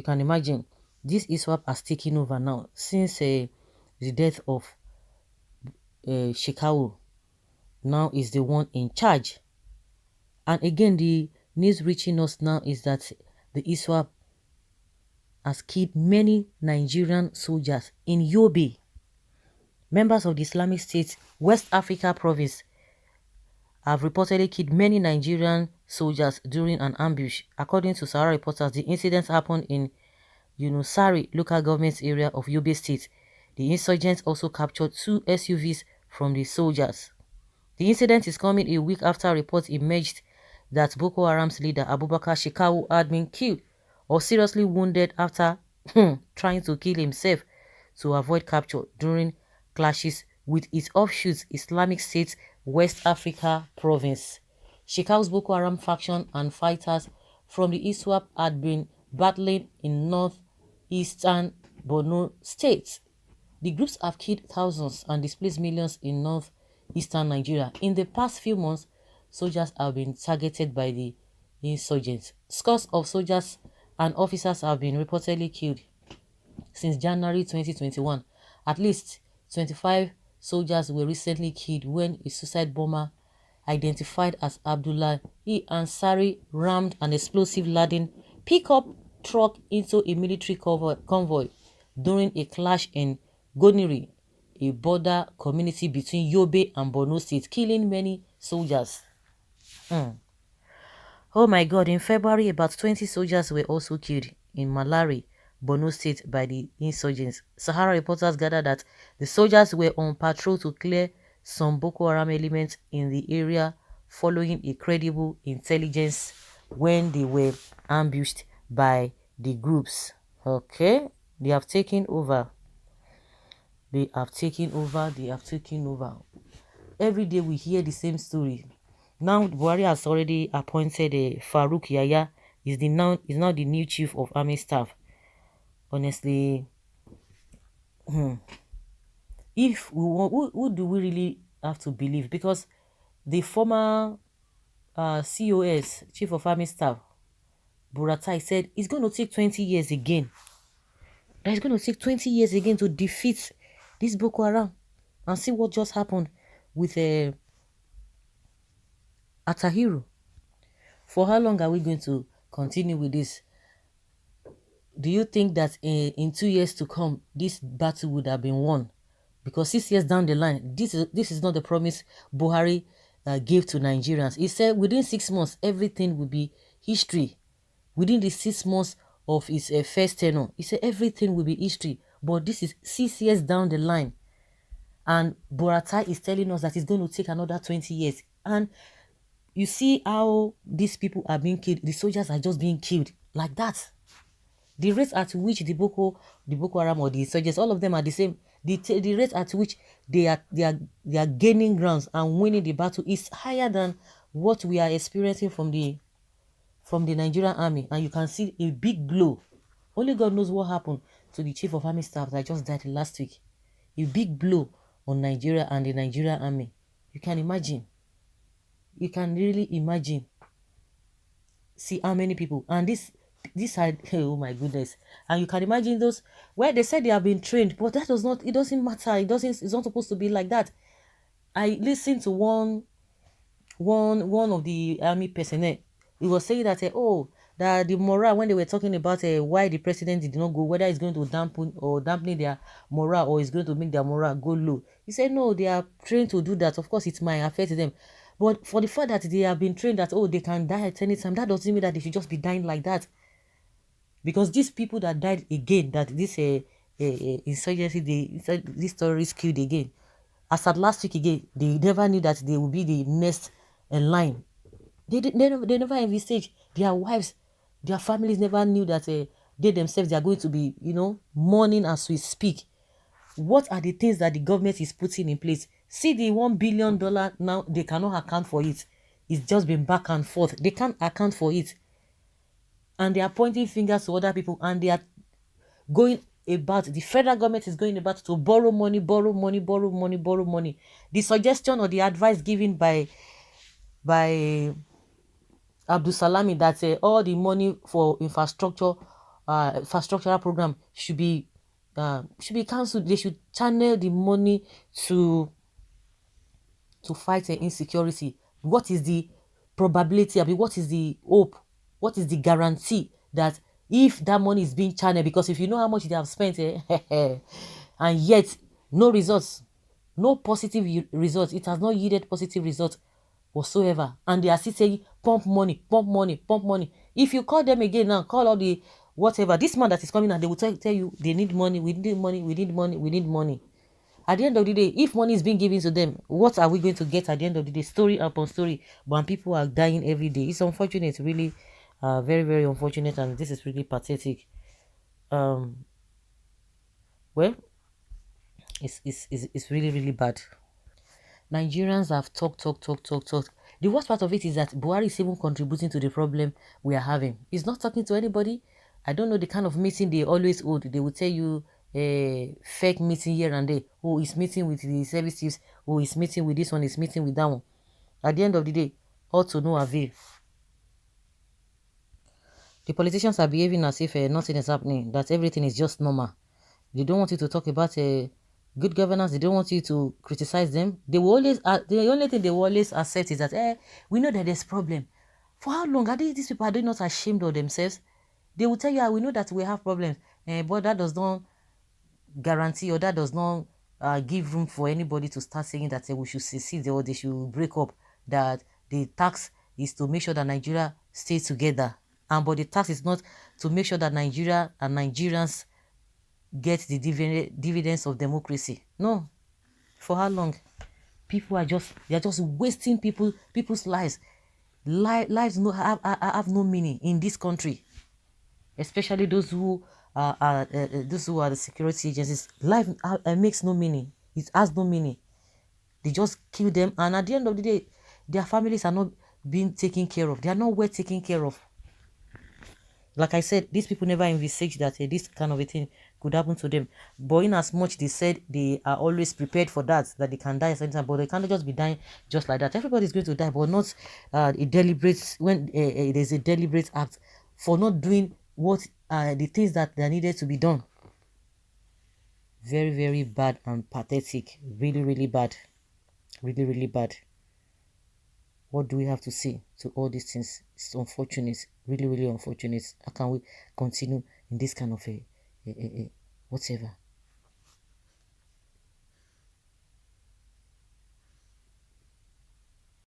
can imagine, this ISWAP has taken over now since the death of Shekau. Now is the one in charge. And again, the news reaching us now is that the ISWAP has killed many Nigerian soldiers in YOBE. Members of the Islamic State West Africa province have reportedly killed many Nigerian soldiers during an ambush. According to Sahara reporters, the incident happened in Ñ'ÄŘM local government area of Yobe State. The insurgents also captured 2 SUVs from the soldiers. The incident is coming a week after reports emerged that Boko Haram's leader Abubakar Shekau had been killed or seriously wounded after trying to kill himself to avoid capture during clashes with its offshoots Islamic State West Africa province. Shekau's Boko Haram faction and fighters from the ISWAP had been battling in northeastern Borno State. The groups have killed thousands and displaced millions in northeastern Nigeria. In the past few months, soldiers have been targeted by the insurgents. Scores of soldiers and officers have been reportedly killed since January 2021. At least 25 soldiers were recently killed when a suicide bomber identified as Abdullah Ansari rammed an explosive-laden pickup truck into a military convoy during a clash in Goniri, a border community between Yobe and Borno State, killing many soldiers. Oh my God, in February, about 20 soldiers were also killed in Malari, Borno State by the insurgents. Sahara reporters gathered that the soldiers were on patrol to clear some Boko Haram elements in the area following a credible intelligence when they were ambushed by the groups. Okay, they have taken over. They have taken over. They have taken over. Every day we hear the same story. Now Buhari has already appointed Farouk Yahya is now the new chief of army staff. Honestly, if we want, who do we really have to believe? Because the former COS, chief of army staff, Buratai, said it's going to take 20 years again. That it's going to take 20 years again to defeat this Boko Haram. And see what just happened with Atahiru. For how long are we going to continue with this? Do you think that in 2 years to come, this battle would have been won? Because 6 years down the line, this is not the promise Buhari gave to Nigerians. He said within 6 months, everything will be history. Within the 6 months of his first tenure, he said everything will be history. But this is 6 years down the line. And Buratai is telling us that it's going to take another 20 years. And you see how these people are being killed. The soldiers are just being killed like that. The rate at which the Boko Haram or the insurgents, all of them are the same. The rate at which they are gaining grounds and winning the battle is higher than what we are experiencing from the Nigerian army. And you can see a big blow. Only God knows what happened to the chief of army staff that just died last week. A big blow on Nigeria and the Nigerian army. You can imagine. You can really imagine. See how many people. And this side, oh my goodness. And you can imagine those where they said they have been trained, but that does not, it doesn't matter. It's not supposed to be like that. I listened to one of the army personnel. He was saying that that the morale, when they were talking about why the president did not go, whether it's going to dampen their morale or it's going to make their morale go low. He said no, they are trained to do that. Of course, it might affect them. But for the fact that they have been trained that, they can die at any time, that doesn't mean that they should just be dying like that. Because these people that died again, that this insurgency, this terrorists killed again, as at last week again, they never knew that they would be the next in line. They never envisaged. Their wives, their families never knew that they themselves, they are going to be, mourning as we speak. What are the things that the government is putting in place? See the $1 billion now, they cannot account for it. It's just been back and forth. They can't account for it. And they are pointing fingers to other people, and they are going about, the federal government is going about to borrow money. The suggestion or the advice given by Abdul Salami that all the money for infrastructure infrastructural program should be cancelled. They should channel the money to fight insecurity. What is the probability? I mean, what is the hope? What is the guarantee that if that money is being channeled? Because if you know how much they have spent, and yet no results, no positive results, it has not yielded positive results whatsoever, and they are still saying pump money, pump money, pump money. If you call them again now, call all the whatever, this man that is coming and they will tell you they need money, we need money, we need money, we need money. At the end of the day, if money is being given to them, what are we going to get at the end of the day? Story upon story, but people are dying every day. It's unfortunate, really, very, very unfortunate, and this is really pathetic. Um, well, it's really, really bad. Nigerians have talked. The worst part of it is that Buhari is even contributing to the problem we are having. He's not talking to anybody. I don't know the kind of meeting they always hold. They will tell you a fake meeting here and there. Oh, he's meeting with the service chiefs. Oh, he's meeting with this one. He's meeting with that one. At the end of the day, all to no avail. The politicians are behaving as if nothing is happening, that everything is just normal. They don't want you to talk about good governance. They don't want you to criticize them. They will always, the only thing they will always accept is that, we know that there's problem. For how long are these people, are they not ashamed of themselves? They will tell you, we know that we have problems, but that does not guarantee, or that does not give room for anybody to start saying that we should secede or they should break up, that the tax is to make sure that Nigeria stays together. But the tax is not to make sure that Nigeria and Nigerians get the dividends of democracy. No. For how long? People are just wasting people's lives. Lives have no meaning in this country, especially those who are the security agencies. Life makes no meaning. It has no meaning. They just kill them, and at the end of the day, their families are not being taken care of. They are not well taken care of. Like I said, these people never envisaged that this kind of a thing could happen to them. But in as much they said they are always prepared for that they can die at any time, but they can't just be dying just like that. Everybody's going to die, but not a deliberate, when there's a deliberate act for not doing what the things that are needed to be done. Very, very bad and pathetic. Really, really bad. Really, really bad. What do we have to say to all these things? It's unfortunate, really, really unfortunate. How can we continue in this kind of a whatever?